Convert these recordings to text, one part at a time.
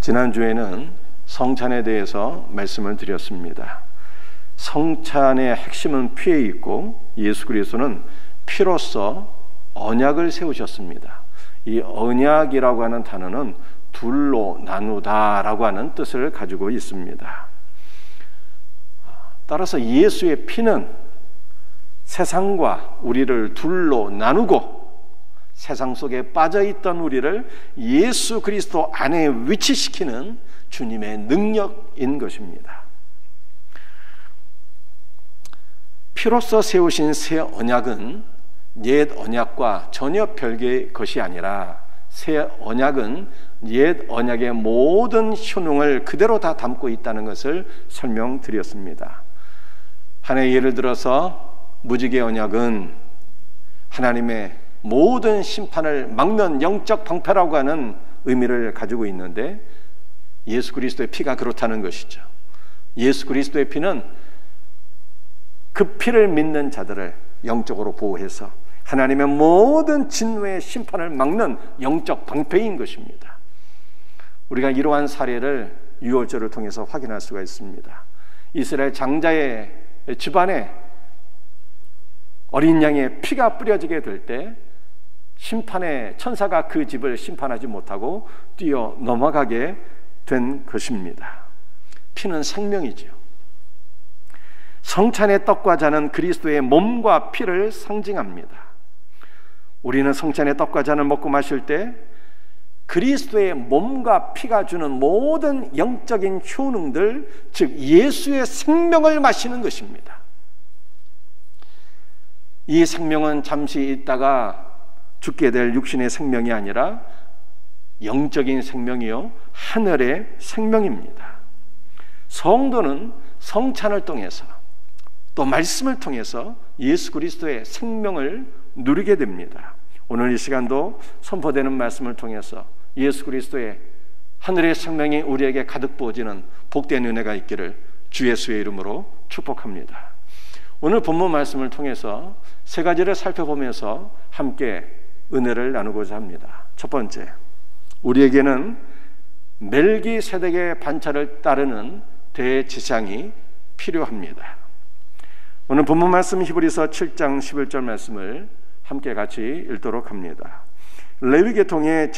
지난주에는 성찬에 대해서 말씀을 드렸습니다. 성찬의 핵심은 피에 있고 예수 그리스도는 피로써 언약을 세우셨습니다. 이 언약이라고 하는 단어는 둘로 나누다라고 하는 뜻을 가지고 있습니다. 따라서 예수의 피는 세상과 우리를 둘로 나누고 세상 속에 빠져있던 우리를 예수 그리스도 안에 위치시키는 주님의 능력인 것입니다. 피로써 세우신 새 언약은 옛 언약과 전혀 별개의 것이 아니라 새 언약은 옛 언약의 모든 효능을 그대로 다 담고 있다는 것을 설명드렸습니다. 하나의 예를 들어서 무지개 언약은 하나님의 모든 심판을 막는 영적 방패라고 하는 의미를 가지고 있는데 예수 그리스도의 피가 그렇다는 것이죠. 예수 그리스도의 피는 그 피를 믿는 자들을 영적으로 보호해서 하나님의 모든 진노의 심판을 막는 영적 방패인 것입니다. 우리가 이러한 사례를 유월절을 통해서 확인할 수가 있습니다. 이스라엘 장자의 집안에 어린 양의 피가 뿌려지게 될 때 심판의 천사가 그 집을 심판하지 못하고 뛰어 넘어가게 된 것입니다. 피는 생명이죠. 성찬의 떡과 잔은 그리스도의 몸과 피를 상징합니다. 우리는 성찬의 떡과 잔을 먹고 마실 때 그리스도의 몸과 피가 주는 모든 영적인 효능들, 즉 예수의 생명을 마시는 것입니다. 이 생명은 잠시 있다가 죽게 될 육신의 생명이 아니라 영적인 생명이요 하늘의 생명입니다. 성도는 성찬을 통해서 또 말씀을 통해서 예수 그리스도의 생명을 누리게 됩니다. 오늘 이 시간도 선포되는 말씀을 통해서 예수 그리스도의 하늘의 생명이 우리에게 가득 부어지는 복된 은혜가 있기를 주 예수의 이름으로 축복합니다. 오늘 본문 말씀을 통해서 세 가지를 살펴보면서 함께 은혜를 나누고자 합니다. 첫 번째, 우리에게는 멜기세덱의 반차를 따르는 대제사장이 필요합니다. 오늘 본문 말씀 히브리서 7장 11절 말씀을 함께 같이 읽도록 합니다. 레위 계통의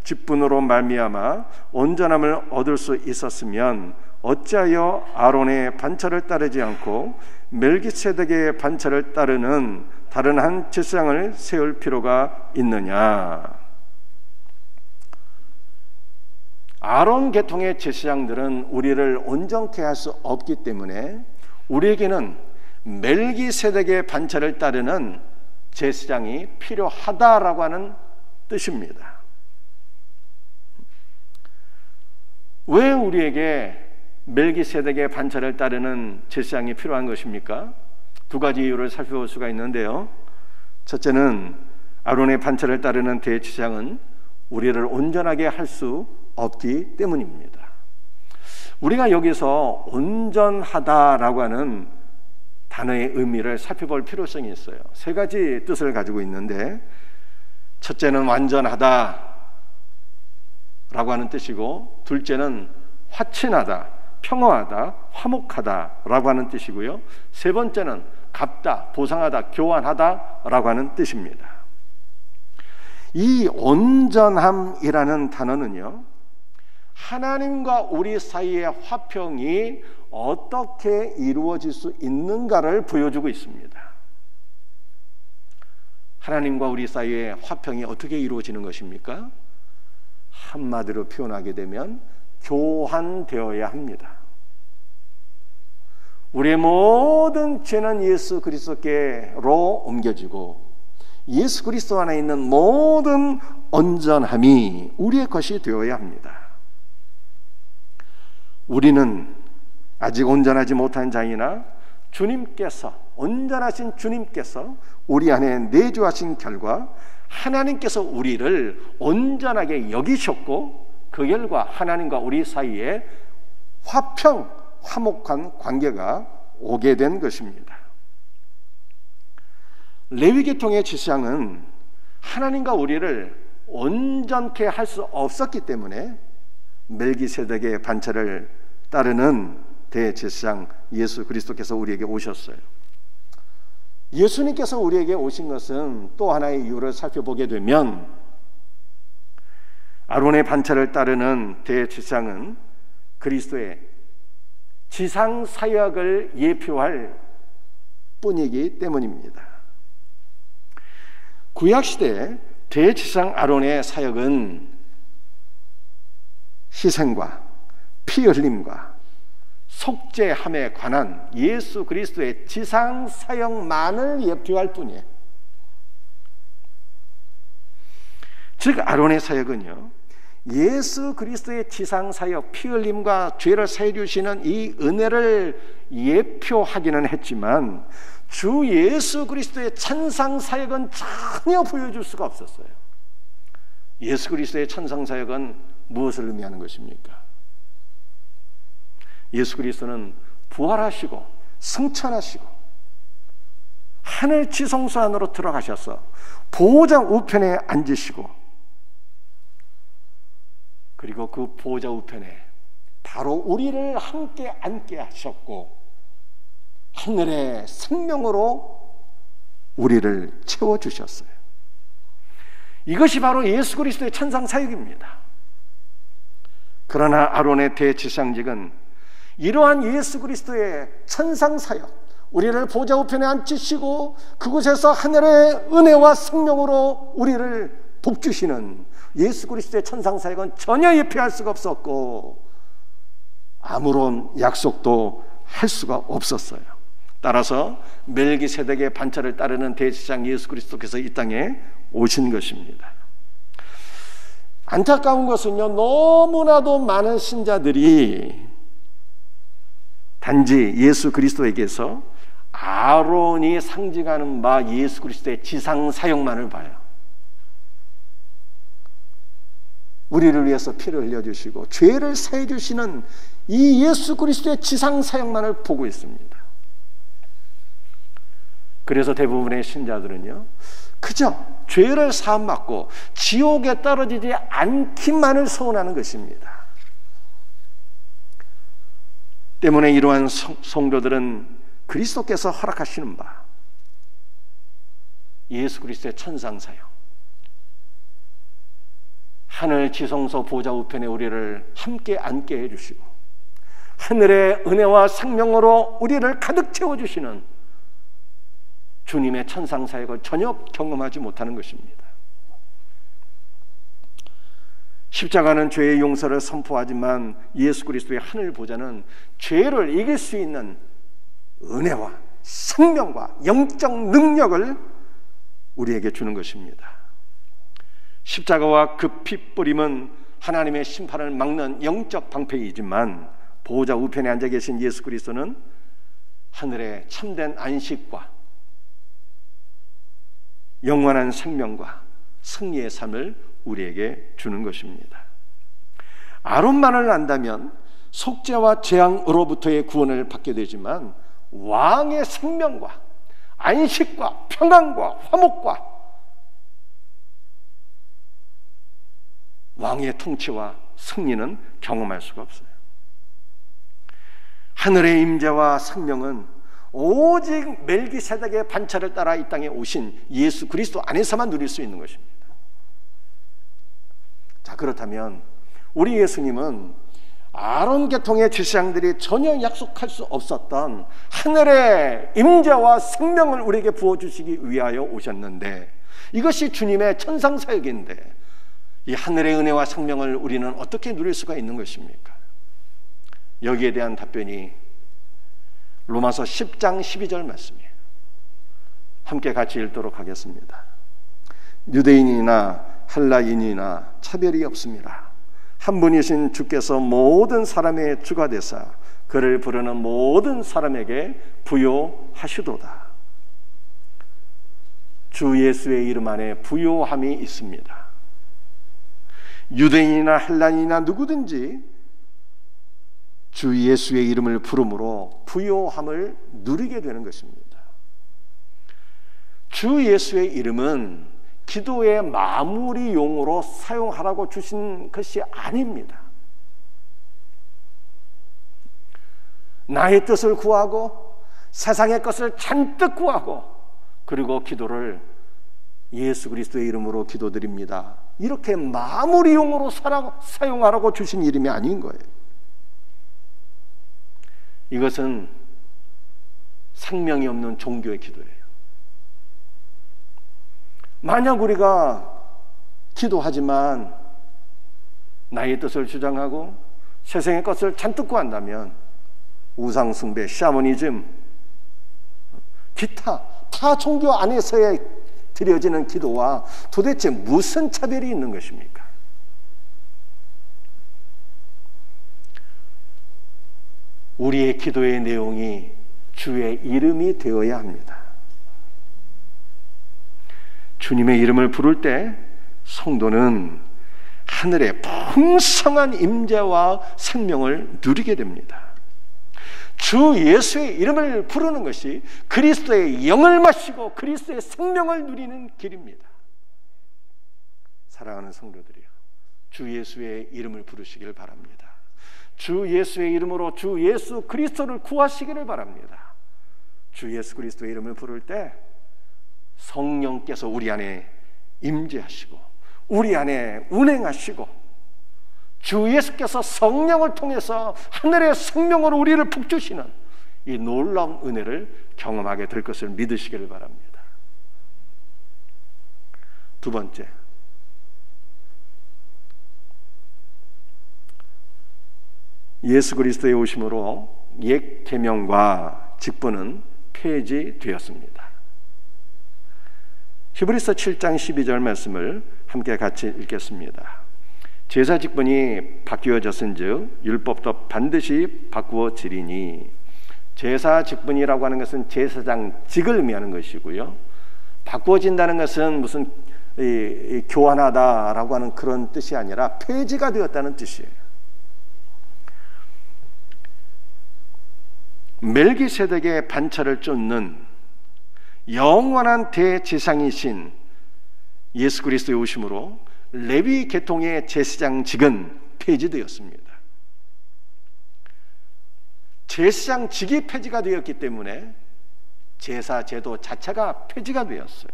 직분으로 말미암아 온전함을 얻을 수 있었으면 어찌하여 아론의 반차를 따르지 않고 멜기세덱의 반차를 따르는 다른 한 제사장을 세울 필요가 있느냐? 아론 계통의 제사장들은 우리를 온전케 할 수 없기 때문에 우리에게는 멜기세덱의 반차를 따르는 제사장이 필요하다라고 하는 뜻입니다. 왜 우리에게 멜기세덱의 반차를 따르는 제사장이 필요한 것입니까? 두 가지 이유를 살펴볼 수가 있는데요. 첫째는 아론의 반차를 따르는 대제사장은 우리를 온전하게 할 수 없기 때문입니다. 우리가 여기서 온전하다라고 하는 단어의 의미를 살펴볼 필요성이 있어요. 세 가지 뜻을 가지고 있는데 첫째는 완전하다 라고 하는 뜻이고, 둘째는 화친하다, 평화하다, 화목하다 라고 하는 뜻이고요, 세 번째는 갚다, 보상하다, 교환하다 라고 하는 뜻입니다. 이 온전함이라는 단어는요, 하나님과 우리 사이의 화평이 어떻게 이루어질 수 있는가를 보여주고 있습니다. 하나님과 우리 사이의 화평이 어떻게 이루어지는 것입니까? 한마디로 표현하게 되면 교환되어야 합니다. 우리의 모든 죄는 예수 그리스도께로 옮겨지고 예수 그리스도 안에 있는 모든 온전함이 우리의 것이 되어야 합니다. 우리는 아직 온전하지 못한 자이나 주님께서, 온전하신 주님께서 우리 안에 내주하신 결과 하나님께서 우리를 온전하게 여기셨고, 그 결과 하나님과 우리 사이에 화평, 화목한 관계가 오게 된 것입니다. 레위계통의 제사장은 하나님과 우리를 온전케 할 수 없었기 때문에 멜기세덱의 반차를 따르는 대제사장 예수 그리스도께서 우리에게 오셨어요. 예수님께서 우리에게 오신 것은 또 하나의 이유를 살펴보게 되면, 아론의 반차를 따르는 대제사장은 그리스도의 지상 사역을 예표할 뿐이기 때문입니다. 구약시대 대제사장 아론의 사역은 희생과 피 흘림과 속죄함에 관한 예수 그리스도의 지상 사역만을 예표할 뿐이에요. 즉 아론의 사역은요, 예수 그리스도의 지상 사역, 피 흘림과 죄를 사해 주시는 이 은혜를 예표하기는 했지만 주 예수 그리스도의 천상 사역은 전혀 보여줄 수가 없었어요. 예수 그리스도의 천상 사역은 무엇을 의미하는 것입니까? 예수 그리스도는 부활하시고 승천하시고 하늘 지성소 안으로 들어가셔서 보호자 우편에 앉으시고, 그리고 그 보호자 우편에 바로 우리를 함께 앉게 하셨고 하늘의 생명으로 우리를 채워주셨어요. 이것이 바로 예수 그리스도의 천상 사역입니다. 그러나 아론의 대제사장직은 이러한 예수 그리스도의 천상 사역, 우리를 보좌 우편에 앉히시고 그곳에서 하늘의 은혜와 생명으로 우리를 복주시는 예수 그리스도의 천상 사역은 전혀 예표할 수가 없었고 아무런 약속도 할 수가 없었어요. 따라서 멜기세덱의 반차를 따르는 대제사장 예수 그리스도께서 이 땅에 오신 것입니다. 안타까운 것은요, 너무나도 많은 신자들이 단지 예수 그리스도에게서 아론이 상징하는 바 예수 그리스도의 지상 사역만을 봐요. 우리를 위해서 피를 흘려주시고 죄를 사해 주시는 이 예수 그리스도의 지상 사역만을 보고 있습니다. 그래서 대부분의 신자들은요, 그저 죄를 사함받고 지옥에 떨어지지 않기만을 소원하는 것입니다. 때문에 이러한 성도들은 그리스도께서 허락하시는 바 예수 그리스도의 천상 사역, 하늘 지성소 보좌 우편에 우리를 함께 앉게 해주시고 하늘의 은혜와 생명으로 우리를 가득 채워주시는 주님의 천상 사역을 전혀 경험하지 못하는 것입니다. 십자가는 죄의 용서를 선포하지만 예수 그리스도의 하늘 보좌는 죄를 이길 수 있는 은혜와 생명과 영적 능력을 우리에게 주는 것입니다. 십자가와 그 피 뿌림은 하나님의 심판을 막는 영적 방패이지만 보호자 우편에 앉아 계신 예수 그리스도는 하늘의 참된 안식과 영원한 생명과 승리의 삶을 우리에게 주는 것입니다. 아론만을 안다면 속죄와 재앙으로부터의 구원을 받게 되지만 왕의 생명과 안식과 평안과 화목과 왕의 통치와 승리는 경험할 수가 없어요. 하늘의 임재와 생명은 오직 멜기세덱의 반차를 따라 이 땅에 오신 예수 그리스도 안에서만 누릴 수 있는 것입니다. 자, 그렇다면 우리 예수님은 아론 계통의 제사장들이 전혀 약속할 수 없었던 하늘의 임재와 생명을 우리에게 부어주시기 위하여 오셨는데, 이것이 주님의 천상사역인데 이 하늘의 은혜와 생명을 우리는 어떻게 누릴 수가 있는 것입니까? 여기에 대한 답변이 로마서 10장 12절 말씀이에요. 함께 같이 읽도록 하겠습니다. 유대인이나 헬라인이나 차별이 없습니다. 한 분이신 주께서 모든 사람의 주가 되사 그를 부르는 모든 사람에게 부요하시도다. 주 예수의 이름 안에 부요함이 있습니다. 유대인이나 헬라인이나 누구든지 주 예수의 이름을 부름으로 부요함을 누리게 되는 것입니다. 주 예수의 이름은 기도의 마무리용으로 사용하라고 주신 것이 아닙니다. 나의 뜻을 구하고 세상의 것을 잔뜩 구하고, 그리고 기도를 예수 그리스도의 이름으로 기도드립니다, 이렇게 마무리용으로 사용하라고 주신 이름이 아닌 거예요. 이것은 생명이 없는 종교의 기도예요. 만약 우리가 기도하지만 나의 뜻을 주장하고 세상의 것을 잔뜩 구한다면 우상숭배, 샤머니즘, 기타 타 종교 안에서의 드려지는 기도와 도대체 무슨 차별이 있는 것입니까? 우리의 기도의 내용이 주의 이름이 되어야 합니다. 주님의 이름을 부를 때 성도는 하늘의 풍성한 임재와 생명을 누리게 됩니다. 주 예수의 이름을 부르는 것이 그리스도의 영을 마시고 그리스도의 생명을 누리는 길입니다. 사랑하는 성도들이요, 주 예수의 이름을 부르시기를 바랍니다. 주 예수의 이름으로 주 예수 그리스도를 구하시기를 바랍니다. 주 예수 그리스도의 이름을 부를 때 성령께서 우리 안에 임재하시고 우리 안에 운행하시고 주 예수께서 성령을 통해서 하늘의 생명으로 우리를 북주시는 이 놀라운 은혜를 경험하게 될 것을 믿으시기를 바랍니다. 두 번째, 예수 그리스도의 오심으로 옛 계명과 직분은 폐지되었습니다. 히브리서 7장 12절 말씀을 함께 같이 읽겠습니다. 제사 직분이 바뀌어졌은즉 율법도 반드시 바꾸어지리니. 제사 직분이라고 하는 것은 제사장직을 의미하는 것이고요, 바꾸어진다는 것은 무슨 교환하다라고 하는 그런 뜻이 아니라 폐지가 되었다는 뜻이에요. 멜기세덱의 반차를 쫓는 영원한 대제사장이신 예수 그리스도의 오심으로 레위 계통의 제사장직은 폐지되었습니다. 제사장직이 폐지가 되었기 때문에 제사 제도 자체가 폐지가 되었어요.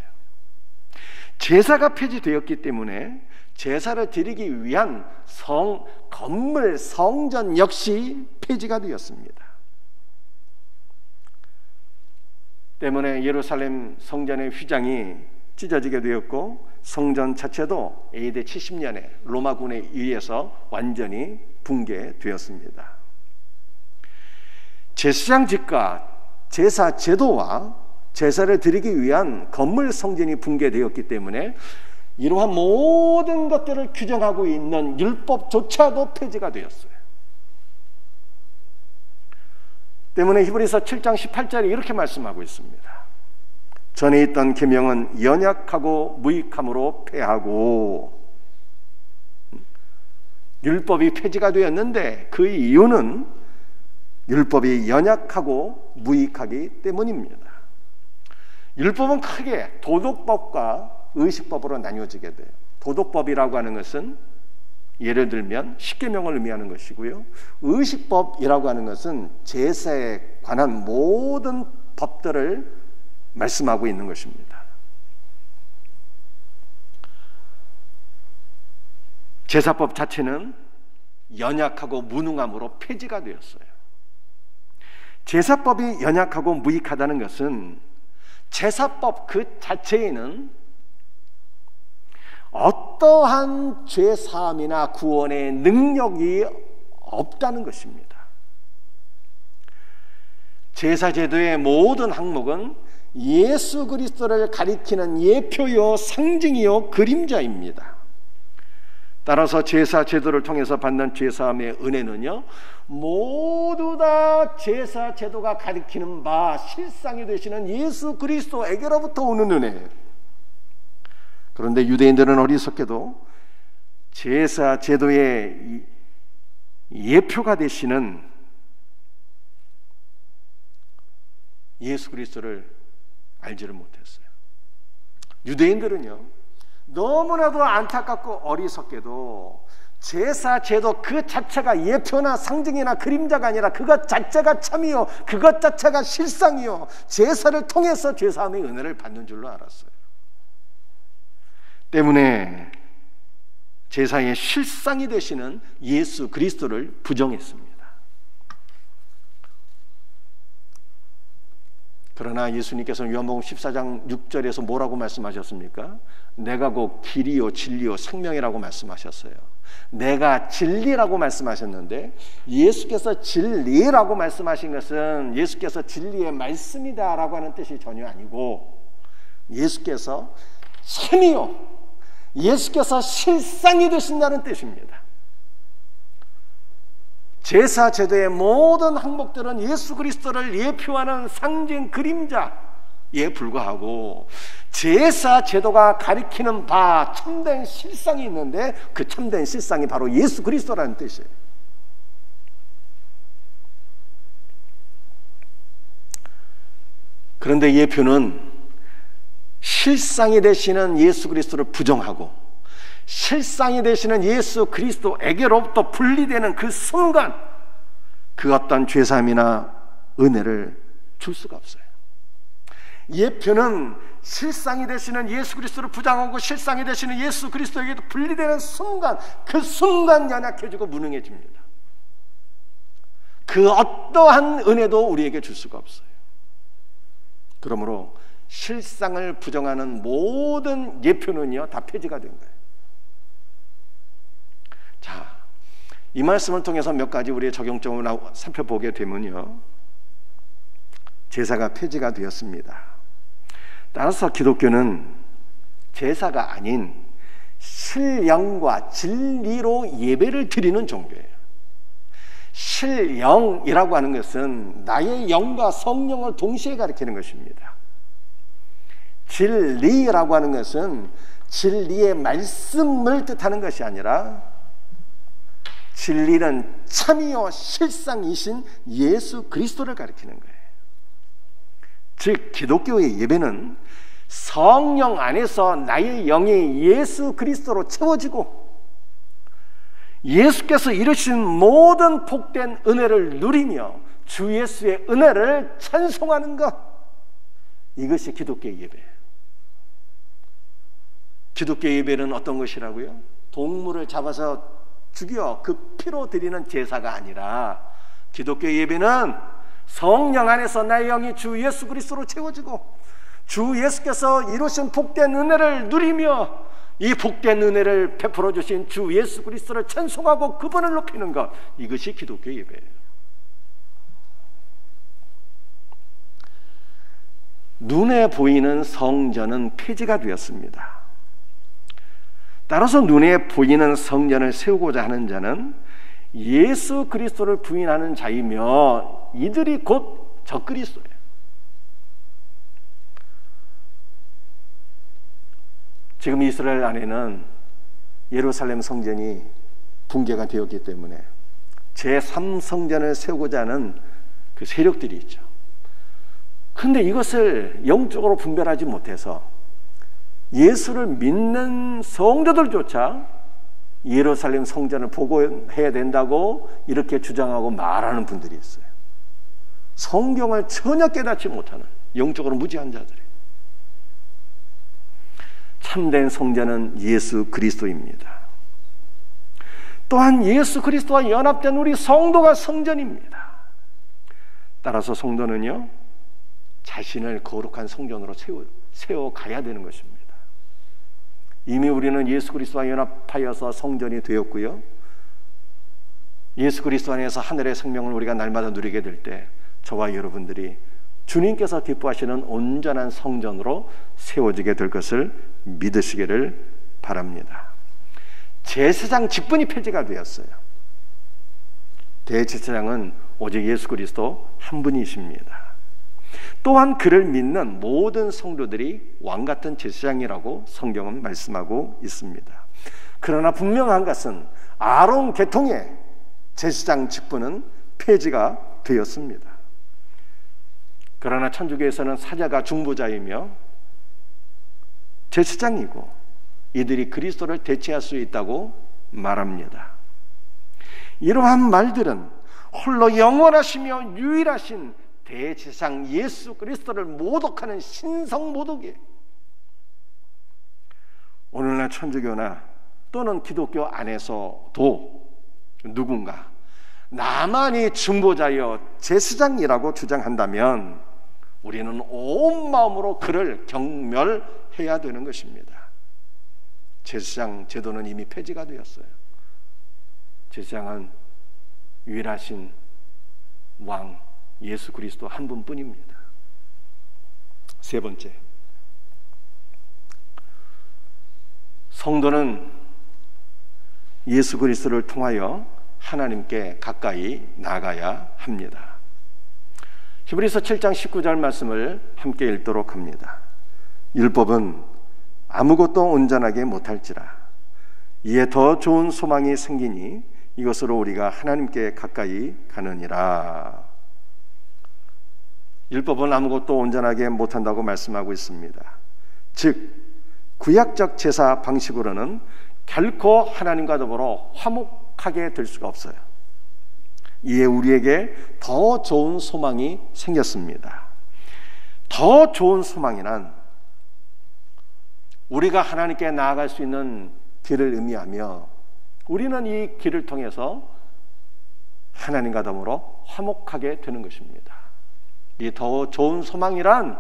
제사가 폐지되었기 때문에 제사를 드리기 위한 건물, 성전 역시 폐지가 되었습니다. 때문에 예루살렘 성전의 휘장이 찢어지게 되었고 성전 자체도 AD 70년에 로마군에 의해서 완전히 붕괴되었습니다. 제사장직과 제사 제도와 제사를 드리기 위한 건물 성전이 붕괴되었기 때문에 이러한 모든 것들을 규정하고 있는 율법조차도 폐지가 되었어요. 때문에 히브리서 7장 18절에 이렇게 말씀하고 있습니다. 전에 있던 계명은 연약하고 무익함으로 폐하고. 율법이 폐지가 되었는데 그 이유는 율법이 연약하고 무익하기 때문입니다. 율법은 크게 도덕법과 의식법으로 나뉘어지게 돼요. 도덕법이라고 하는 것은 예를 들면 십계명을 의미하는 것이고요, 의식법이라고 하는 것은 제사에 관한 모든 법들을 말씀하고 있는 것입니다. 제사법 자체는 연약하고 무능함으로 폐지가 되었어요. 제사법이 연약하고 무익하다는 것은 제사법 그 자체에는 어떠한 죄사함이나 구원의 능력이 없다는 것입니다. 제사제도의 모든 항목은 예수 그리스도를 가리키는 예표요 상징이요 그림자입니다. 따라서 제사제도를 통해서 받는 죄사함의 은혜는요, 모두 다 제사제도가 가리키는 바 실상이 되시는 예수 그리스도에게로부터 오는 은혜예요. 그런데 유대인들은 어리석게도 제사제도의 예표가 되시는 예수 그리스도를 알지를 못했어요. 유대인들은요, 너무나도 안타깝고 어리석게도 제사 제도 그 자체가 예표나 상징이나 그림자가 아니라 그것 자체가 참이요, 그것 자체가 실상이요, 제사를 통해서 죄사함의 은혜를 받는 줄로 알았어요. 때문에 제사의 실상이 되시는 예수 그리스도를 부정했습니다. 그러나 예수님께서는 요한복음 14장 6절에서 뭐라고 말씀하셨습니까? 내가 곧 길이요 진리요 생명이라고 말씀하셨어요. 내가 진리라고 말씀하셨는데, 예수께서 진리라고 말씀하신 것은 예수께서 진리의 말씀이다라고 하는 뜻이 전혀 아니고, 예수께서 참이요, 예수께서 실상이 되신다는 뜻입니다. 제사 제도의 모든 항목들은 예수 그리스도를 예표하는 상징 그림자에 불과하고, 제사 제도가 가리키는 바 참된 실상이 있는데, 그 참된 실상이 바로 예수 그리스도라는 뜻이에요. 그런데 예표는 실상이 되시는 예수 그리스도를 부정하고, 실상이 되시는 예수 그리스도에게로부터 분리되는 그 순간, 그 어떤 죄사함이나 은혜를 줄 수가 없어요. 예표는 실상이 되시는 예수 그리스도를 부정하고 실상이 되시는 예수 그리스도에게도 분리되는 순간, 그 순간 연약해지고 무능해집니다. 그 어떠한 은혜도 우리에게 줄 수가 없어요. 그러므로 실상을 부정하는 모든 예표는요, 다 폐지가 된 거예요. 자, 이 말씀을 통해서 몇 가지 우리의 적용점을 살펴보게 되면요, 제사가 폐지가 되었습니다. 따라서 기독교는 제사가 아닌 신령과 진리로 예배를 드리는 종교예요. 신령이라고 하는 것은 나의 영과 성령을 동시에 가리키는 것입니다. 진리라고 하는 것은 진리의 말씀을 뜻하는 것이 아니라, 진리는 참이요 실상이신 예수 그리스도를 가리키는 거예요. 즉 기독교의 예배는 성령 안에서 나의 영이 예수 그리스도로 채워지고, 예수께서 이루신 모든 복된 은혜를 누리며 주 예수의 은혜를 찬송하는 것, 이것이 기독교의 예배예요. 기독교의 예배는 어떤 것이라고요? 동물을 잡아서 죽여 그 피로 드리는 제사가 아니라, 기독교의 예배는 성령 안에서 나의 영이 주 예수 그리스도로 채워지고, 주 예수께서 이루신 복된 은혜를 누리며 이 복된 은혜를 베풀어 주신 주 예수 그리스도를 찬송하고 그분을 높이는 것, 이것이 기독교의 예배예요. 눈에 보이는 성전은 폐지가 되었습니다. 따라서 눈에 보이는 성전을 세우고자 하는 자는 예수 그리스도를 부인하는 자이며, 이들이 곧 적그리스도예요. 지금 이스라엘 안에는 예루살렘 성전이 붕괴가 되었기 때문에 제3성전을 세우고자 하는 그 세력들이 있죠. 그런데 이것을 영적으로 분별하지 못해서 예수를 믿는 성도들조차 예루살렘 성전을 보고해야 된다고 이렇게 주장하고 말하는 분들이 있어요. 성경을 전혀 깨닫지 못하는 영적으로 무지한 자들이에요. 참된 성전은 예수 그리스도입니다. 또한 예수 그리스도와 연합된 우리 성도가 성전입니다. 따라서 성도는요, 자신을 거룩한 성전으로 세워가야 되는 것입니다. 이미 우리는 예수 그리스도와 연합하여서 성전이 되었고요, 예수 그리스도 안에서 하늘의 생명을 우리가 날마다 누리게 될 때 저와 여러분들이 주님께서 기뻐하시는 온전한 성전으로 세워지게 될 것을 믿으시기를 바랍니다. 제사장 직분이 폐지가 되었어요. 대제사장은 오직 예수 그리스도 한 분이십니다. 또한 그를 믿는 모든 성도들이 왕같은 제사장이라고 성경은 말씀하고 있습니다. 그러나 분명한 것은 아론 계통의 제사장 직분은 폐지가 되었습니다. 그러나 천주교에서는 사자가 중보자이며 제사장이고 이들이 그리스도를 대체할 수 있다고 말합니다. 이러한 말들은 홀로 영원하시며 유일하신 대제사장 예수 그리스도를 모독하는 신성모독이에요. 오늘날 천주교나 또는 기독교 안에서도 누군가 나만이 중보자여 제사장이라고 주장한다면 우리는 온 마음으로 그를 경멸해야 되는 것입니다. 제사장 제도는 이미 폐지가 되었어요. 제사장은 유일하신 왕 예수 그리스도 한 분뿐입니다. 세 번째, 성도는 예수 그리스도를 통하여 하나님께 가까이 나가야 합니다. 히브리서 7장 19절 말씀을 함께 읽도록 합니다. 율법은 아무것도 온전하게 못할지라 이에 더 좋은 소망이 생기니 이것으로 우리가 하나님께 가까이 가느니라. 율법은 아무것도 온전하게 못한다고 말씀하고 있습니다. 즉 구약적 제사 방식으로는 결코 하나님과 더불어 화목하게 될 수가 없어요. 이에 우리에게 더 좋은 소망이 생겼습니다. 더 좋은 소망이란 우리가 하나님께 나아갈 수 있는 길을 의미하며 우리는 이 길을 통해서 하나님과 더불어 화목하게 되는 것입니다. 이 더 좋은 소망이란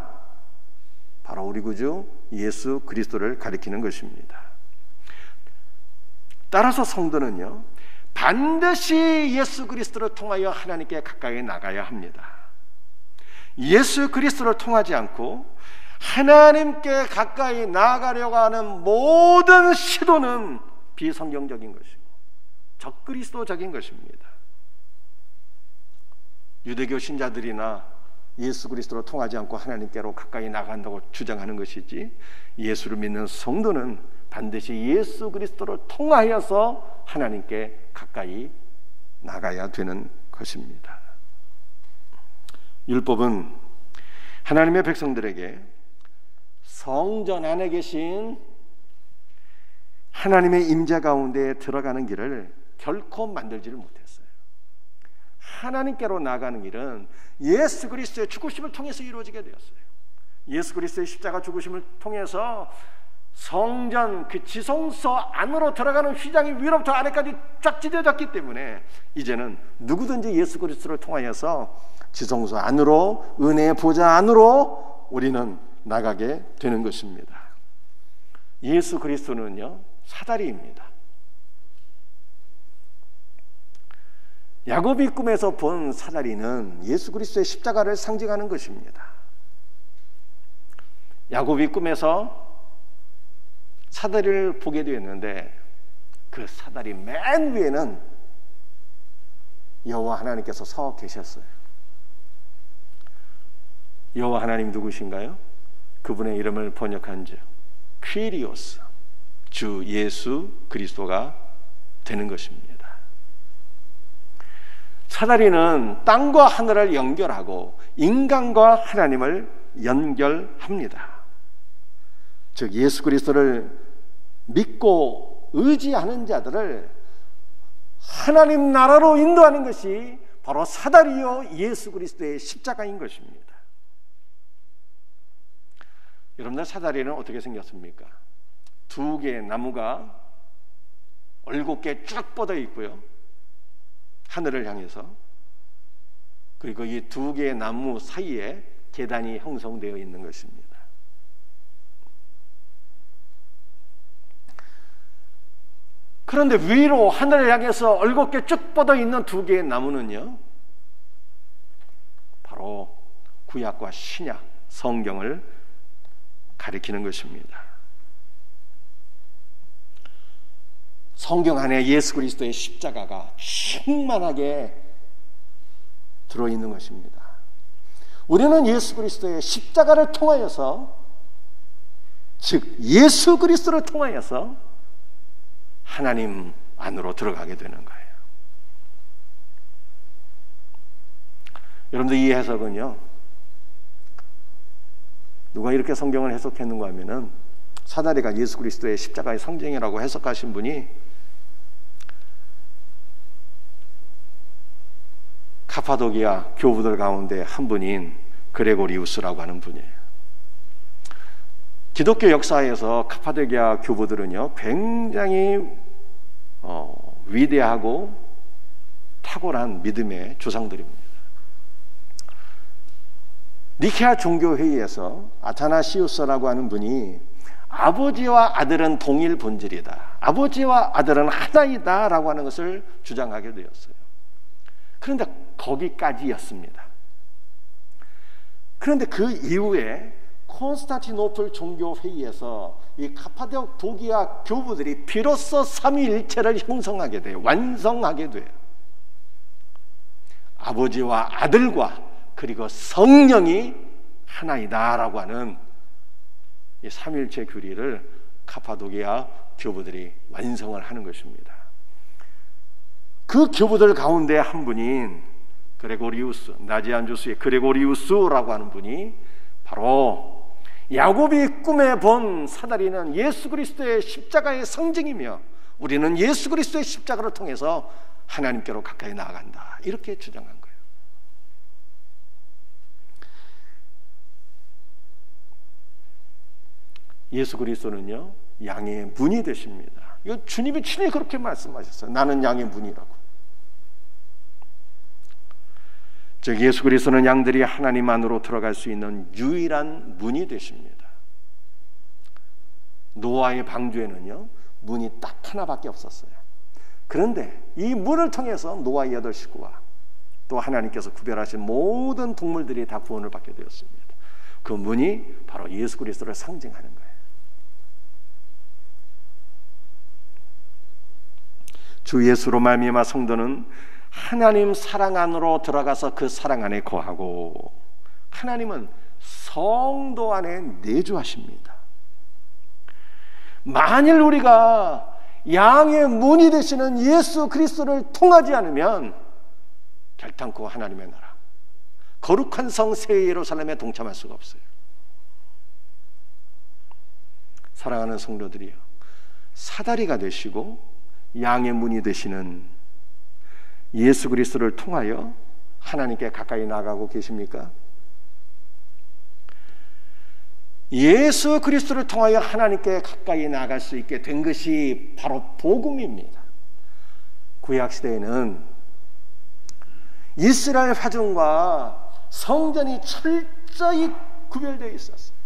바로 우리 구주 예수 그리스도를 가리키는 것입니다. 따라서 성도는요, 반드시 예수 그리스도를 통하여 하나님께 가까이 나가야 합니다. 예수 그리스도를 통하지 않고 하나님께 가까이 나아가려고 하는 모든 시도는 비성경적인 것이고 적그리스도적인 것입니다. 유대교 신자들이나 예수 그리스도로 통하지 않고 하나님께로 가까이 나간다고 주장하는 것이지, 예수를 믿는 성도는 반드시 예수 그리스도를 통하여서 하나님께 가까이 나가야 되는 것입니다. 율법은 하나님의 백성들에게 성전 안에 계신 하나님의 임재 가운데 들어가는 길을 결코 만들지를 못했어요. 하나님께로 나가는 길은 예수 그리스도의 죽으심을 통해서 이루어지게 되었어요. 예수 그리스도의 십자가 죽으심을 통해서 성전 그 지성소 안으로 들어가는 휘장이 위로부터 아래까지 쫙 찢어졌기 때문에 이제는 누구든지 예수 그리스도를 통하여서 지성소 안으로, 은혜의 보좌 안으로 우리는 나가게 되는 것입니다. 예수 그리스도는요, 사다리입니다. 야곱이 꿈에서 본 사다리는 예수 그리스도의 십자가를 상징하는 것입니다. 야곱이 꿈에서 사다리를 보게 되었는데 그 사다리 맨 위에는 여호와 하나님께서 서 계셨어요. 여호와 하나님 누구신가요? 그분의 이름을 번역한 즉 퀴리오스, 주 예수 그리스도가 되는 것입니다. 사다리는 땅과 하늘을 연결하고 인간과 하나님을 연결합니다. 즉 예수 그리스도를 믿고 의지하는 자들을 하나님 나라로 인도하는 것이 바로 사다리요 예수 그리스도의 십자가인 것입니다. 여러분들, 사다리는 어떻게 생겼습니까? 두 개의 나무가 올곧게 쭉 뻗어 있고요, 하늘을 향해서, 그리고 이 두 개의 나무 사이에 계단이 형성되어 있는 것입니다. 그런데 위로 하늘을 향해서 올곧게 쭉 뻗어 있는 두 개의 나무는요, 바로 구약과 신약 성경을 가리키는 것입니다. 성경 안에 예수 그리스도의 십자가가 충만하게 들어있는 것입니다. 우리는 예수 그리스도의 십자가를 통하여서, 즉 예수 그리스도를 통하여서 하나님 안으로 들어가게 되는 거예요. 여러분들, 이 해석은요, 누가 이렇게 성경을 해석했는가 하면은 사다리가 예수 그리스도의 십자가의 상징이라고 해석하신 분이 카파도기아 교부들 가운데 한 분인 그레고리우스라고 하는 분이에요. 기독교 역사에서 카파도기아 교부들은요, 굉장히 위대하고 탁월한 믿음의 조상들입니다. 니케아 종교회의에서 아타나시우스라고 하는 분이 아버지와 아들은 동일 본질이다, 아버지와 아들은 하나이다 라고 하는 것을 주장하게 되었어요. 그런데 거기까지였습니다. 그런데 그 이후에 콘스탄티노플 종교회의에서 이 카파도기아 교부들이 비로소 삼위일체를 형성하게 돼요. 완성하게 돼요. 아버지와 아들과 그리고 성령이 하나이다 라고 하는 이 삼위일체 교리를 카파도기아 교부들이 완성을 하는 것입니다. 그 교부들 가운데 한 분인 그레고리우스, 나지안주스의 그레고리우스라고 하는 분이 바로 야곱이 꿈에 본 사다리는 예수 그리스도의 십자가의 상징이며 우리는 예수 그리스도의 십자가를 통해서 하나님께로 가까이 나아간다, 이렇게 주장한 거예요. 예수 그리스도는요, 양의 문이 되십니다. 이거 주님이 친히 그렇게 말씀하셨어요. 나는 양의 문이라고. 즉 예수 그리스도는 양들이 하나님 안으로 들어갈 수 있는 유일한 문이 되십니다. 노아의 방주에는요, 문이 딱 하나밖에 없었어요. 그런데 이 문을 통해서 노아의 8 식구와 또 하나님께서 구별하신 모든 동물들이 다 구원을 받게 되었습니다. 그 문이 바로 예수 그리스도를 상징하는 거예요. 주 예수로 말미암아 성도는 하나님 사랑 안으로 들어가서 그 사랑 안에 거하고, 하나님은 성도 안에 내주하십니다. 만일 우리가 양의 문이 되시는 예수 그리스도를 통하지 않으면 결단코 하나님의 나라, 거룩한 성 새 예루살렘에 동참할 수가 없어요. 사랑하는 성도들이요, 사다리가 되시고 양의 문이 되시는 예수 그리스도를 통하여 하나님께 가까이 나가고 계십니까? 예수 그리스도를 통하여 하나님께 가까이 나갈 수 있게 된 것이 바로 복음입니다. 구약시대에는 이스라엘 화중과 성전이 철저히 구별되어 있었어요.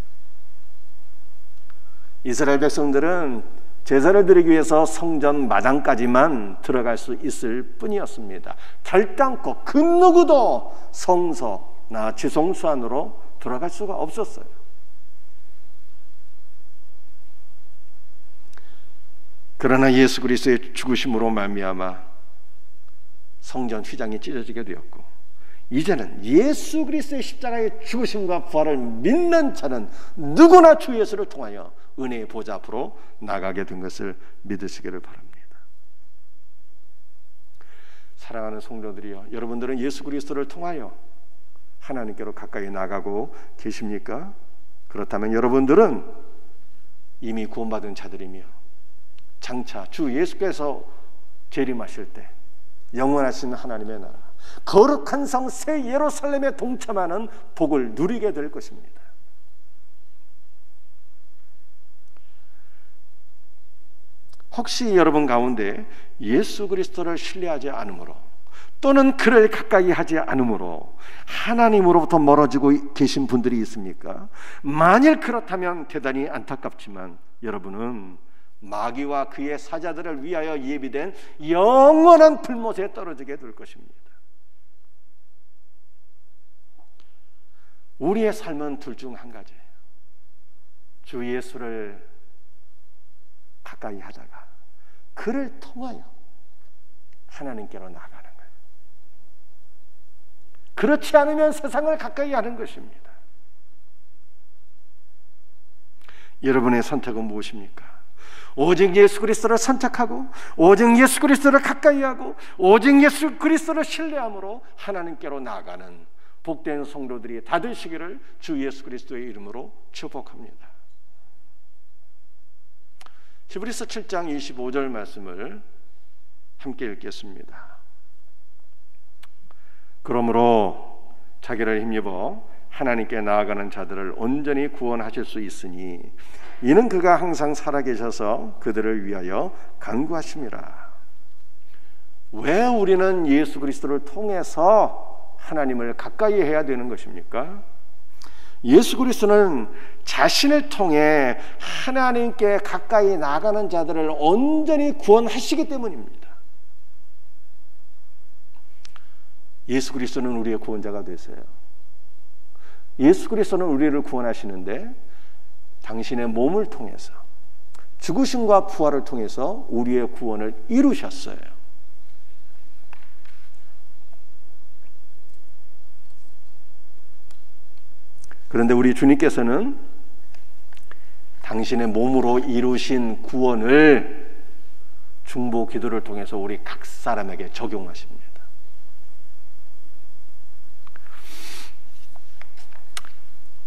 이스라엘 백성들은 제사를 드리기 위해서 성전 마당까지만 들어갈 수 있을 뿐이었습니다. 결단코 그 누구도 성소나 지성소 안으로 들어갈 수가 없었어요. 그러나 예수 그리스도의 죽으심으로 말미암아 성전 휘장이 찢어지게 되었고, 이제는 예수 그리스도의 십자가의 죽으심과 부활을 믿는 자는 누구나 주 예수를 통하여 은혜의 보좌 앞으로 나가게 된 것을 믿으시기를 바랍니다. 사랑하는 성도들이여, 여러분들은 예수 그리스도를 통하여 하나님께로 가까이 나가고 계십니까? 그렇다면 여러분들은 이미 구원받은 자들이며 장차 주 예수께서 재림하실 때 영원하신 하나님의 나라, 거룩한 성 새 예루살렘에 동참하는 복을 누리게 될 것입니다. 혹시 여러분 가운데 예수 그리스도를 신뢰하지 않으므로 또는 그를 가까이 하지 않으므로 하나님으로부터 멀어지고 계신 분들이 있습니까? 만일 그렇다면 대단히 안타깝지만 여러분은 마귀와 그의 사자들을 위하여 예비된 영원한 불못에 떨어지게 될 것입니다. 우리의 삶은 둘 중 한 가지예요. 주 예수를 가까이 하다가 그를 통하여 하나님께로 나가는 거예요. 그렇지 않으면 세상을 가까이 하는 것입니다. 여러분의 선택은 무엇입니까? 오직 예수 그리스도를 선택하고 오직 예수 그리스도를 가까이 하고 오직 예수 그리스도를 신뢰함으로 하나님께로 나아가는 복된 성도들이 다 되시기를 주 예수 그리스도의 이름으로 축복합니다. 히브리서 7장 25절 말씀을 함께 읽겠습니다. 그러므로 자기를 힘입어 하나님께 나아가는 자들을 온전히 구원하실 수 있으니 이는 그가 항상 살아계셔서 그들을 위하여 간구하심이라. 왜 우리는 예수 그리스도를 통해서 하나님을 가까이 해야 되는 것입니까? 예수 그리스도는 자신을 통해 하나님께 가까이 나가는 자들을 온전히 구원하시기 때문입니다. 예수 그리스도는 우리의 구원자가 되세요. 예수 그리스도는 우리를 구원하시는데 당신의 몸을 통해서, 죽으심과 부활을 통해서 우리의 구원을 이루셨어요. 그런데 우리 주님께서는 당신의 몸으로 이루신 구원을 중보 기도를 통해서 우리 각 사람에게 적용하십니다.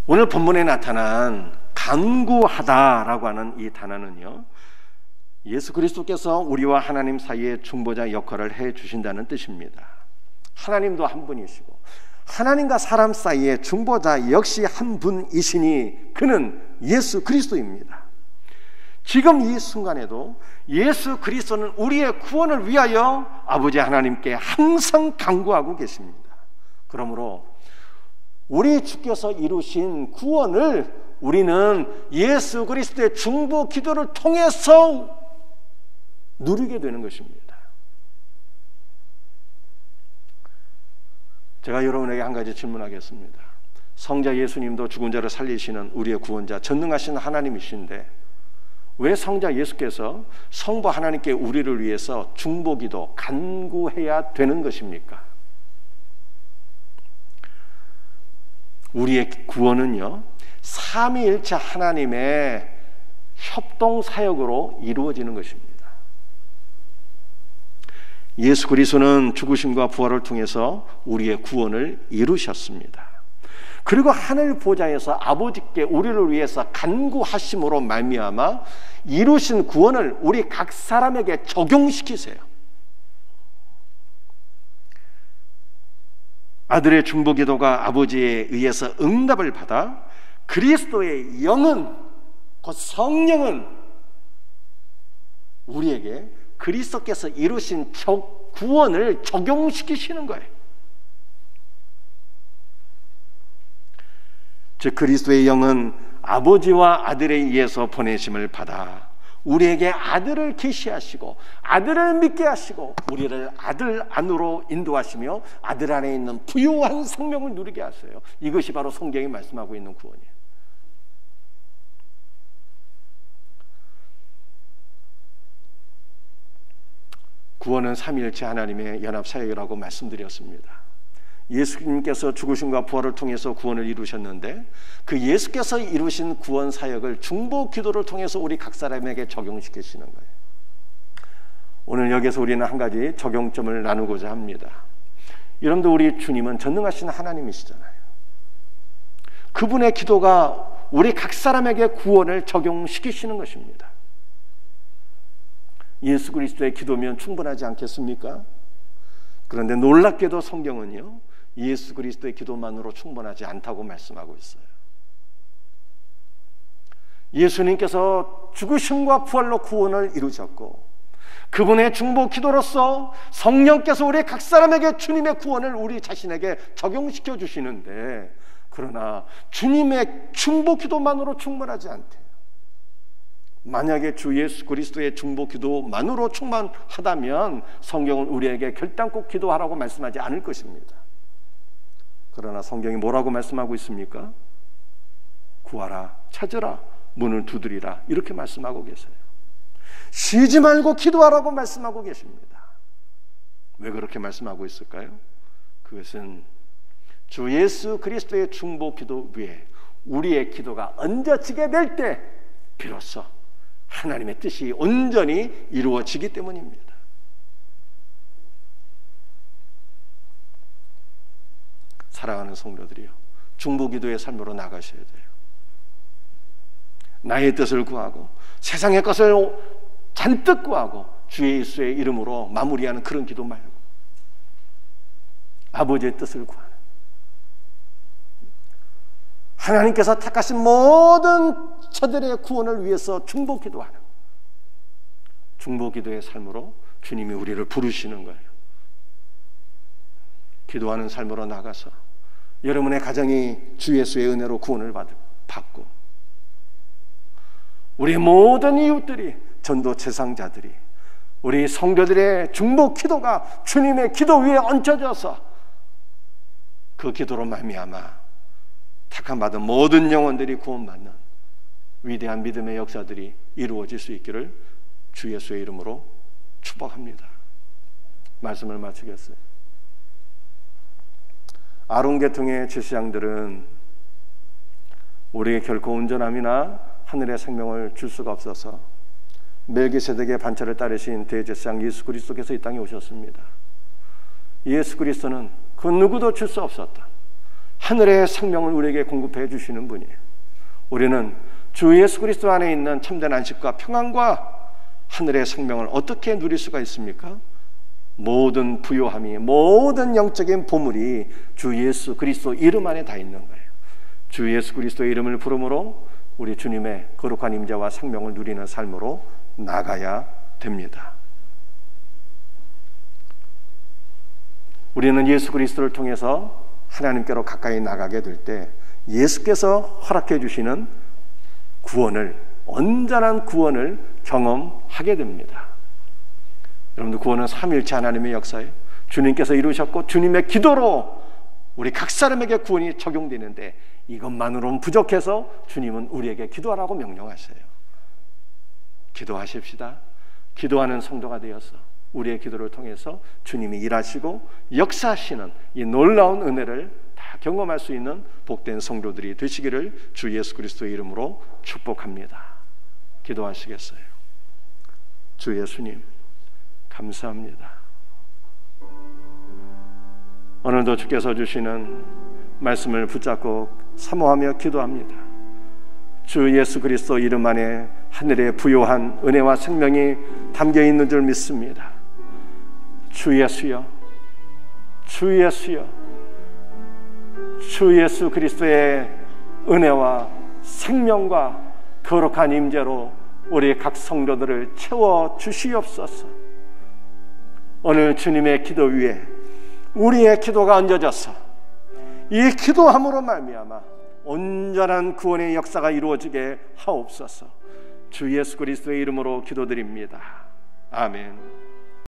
오늘 본문에 나타난 간구하다라고 하는 이 단어는요, 예수 그리스도께서 우리와 하나님 사이의 중보자 역할을 해 주신다는 뜻입니다. 하나님도 한 분이시고 하나님과 사람 사이의 중보자 역시 한 분이시니 그는 예수 그리스도입니다. 지금 이 순간에도 예수 그리스도는 우리의 구원을 위하여 아버지 하나님께 항상 간구하고 계십니다. 그러므로 우리 주께서 이루신 구원을 우리는 예수 그리스도의 중보 기도를 통해서 누리게 되는 것입니다. 제가 여러분에게 한 가지 질문하겠습니다. 성자 예수님도 죽은 자를 살리시는 우리의 구원자, 전능하신 하나님이신데 왜 성자 예수께서 성부 하나님께 우리를 위해서 중보기도 간구해야 되는 것입니까? 우리의 구원은요, 삼위일체 하나님의 협동사역으로 이루어지는 것입니다. 예수 그리스도는 죽으심과 부활을 통해서 우리의 구원을 이루셨습니다. 그리고 하늘 보좌에서 아버지께 우리를 위해서 간구하심으로 말미암아 이루신 구원을 우리 각 사람에게 적용시키세요. 아들의 중보기도가 아버지에 의해서 응답을 받아 그리스도의 영은, 곧 성령은 우리에게 그리스도께서 이루신 구원을 적용시키시는 거예요. 즉 그리스도의 영은 아버지와 아들에 의해서 보내심을 받아 우리에게 아들을 계시하시고 아들을 믿게 하시고 우리를 아들 안으로 인도하시며 아들 안에 있는 부유한 생명을 누리게 하세요. 이것이 바로 성경이 말씀하고 있는 구원이에요. 구원은 삼위일체 하나님의 연합사역이라고 말씀드렸습니다. 예수님께서 죽으심과 부활을 통해서 구원을 이루셨는데 그 예수께서 이루신 구원 사역을 중보 기도를 통해서 우리 각 사람에게 적용시키시는 거예요. 오늘 여기서 우리는 한 가지 적용점을 나누고자 합니다. 여러분들, 우리 주님은 전능하신 하나님이시잖아요. 그분의 기도가 우리 각 사람에게 구원을 적용시키시는 것입니다. 예수 그리스도의 기도면 충분하지 않겠습니까? 그런데 놀랍게도 성경은요, 예수 그리스도의 기도만으로 충분하지 않다고 말씀하고 있어요. 예수님께서 죽으심과 부활로 구원을 이루셨고 그분의 중보 기도로서 성령께서 우리 각 사람에게 주님의 구원을 우리 자신에게 적용시켜 주시는데, 그러나 주님의 중보 기도만으로 충분하지 않대요. 만약에 주 예수 그리스도의 중보 기도만으로 충만하다면 성경은 우리에게 결단코 기도하라고 말씀하지 않을 것입니다. 그러나 성경이 뭐라고 말씀하고 있습니까? 구하라, 찾으라, 문을 두드리라, 이렇게 말씀하고 계세요. 쉬지 말고 기도하라고 말씀하고 계십니다. 왜 그렇게 말씀하고 있을까요? 그것은 주 예수 그리스도의 중보 기도 위에 우리의 기도가 얹어지게 될 때 비로소 하나님의 뜻이 온전히 이루어지기 때문입니다. 사랑하는 성도들이요, 중보기도의 삶으로 나가셔야 돼요. 나의 뜻을 구하고 세상의 것을 잔뜩 구하고 주 예수의 이름으로 마무리하는 그런 기도 말고 아버지의 뜻을 구하는, 하나님께서 택하신 모든 저들의 구원을 위해서 중보기도하는 중보기도의 삶으로 주님이 우리를 부르시는 거예요. 기도하는 삶으로 나가서 여러분의 가정이 주 예수의 은혜로 구원을 받고, 우리 모든 이웃들이, 전도 제상자들이, 우리 성도들의 중보 기도가 주님의 기도 위에 얹혀져서 그 기도로 말미암아 택함받은 모든 영혼들이 구원받는 위대한 믿음의 역사들이 이루어질 수 있기를 주 예수의 이름으로 축복합니다. 말씀을 마치겠어요. 아론 계통의 제사장들은 우리에게 결코 온전함이나 하늘의 생명을 줄 수가 없어서 멜기세덱의 반차를 따르신 대제사장 예수 그리스도께서 이 땅에 오셨습니다. 예수 그리스도는 그 누구도 줄 수 없었던 하늘의 생명을 우리에게 공급해 주시는 분이에요. 우리는 주 예수 그리스도 안에 있는 참된 안식과 평안과 하늘의 생명을 어떻게 누릴 수가 있습니까? 모든 부요함이, 모든 영적인 보물이 주 예수 그리스도 이름 안에 다 있는 거예요. 주 예수 그리스도의 이름을 부름으로 우리 주님의 거룩한 임재와 생명을 누리는 삶으로 나가야 됩니다. 우리는 예수 그리스도를 통해서 하나님께로 가까이 나가게 될 때 예수께서 허락해 주시는 구원을, 온전한 구원을 경험하게 됩니다. 여러분들, 구원은 삼위일체 하나님의 역사예요. 주님께서 이루셨고 주님의 기도로 우리 각 사람에게 구원이 적용되는데, 이것만으로는 부족해서 주님은 우리에게 기도하라고 명령하세요. 기도하십시다. 기도하는 성도가 되어서 우리의 기도를 통해서 주님이 일하시고 역사하시는 이 놀라운 은혜를 다 경험할 수 있는 복된 성도들이 되시기를 주 예수 그리스도의 이름으로 축복합니다. 기도하시겠어요? 주 예수님, 감사합니다. 오늘도 주께서 주시는 말씀을 붙잡고 사모하며 기도합니다. 주 예수 그리스도 이름 안에 하늘의 부요한 은혜와 생명이 담겨 있는 줄 믿습니다. 주 예수여, 주 예수여, 주 예수 그리스도의 은혜와 생명과 거룩한 임재로 우리 각 성도들을 채워 주시옵소서. 오늘 주님의 기도 위에 우리의 기도가 얹어져서 이 기도함으로 말미암아 온전한 구원의 역사가 이루어지게 하옵소서. 주 예수 그리스도의 이름으로 기도드립니다. 아멘.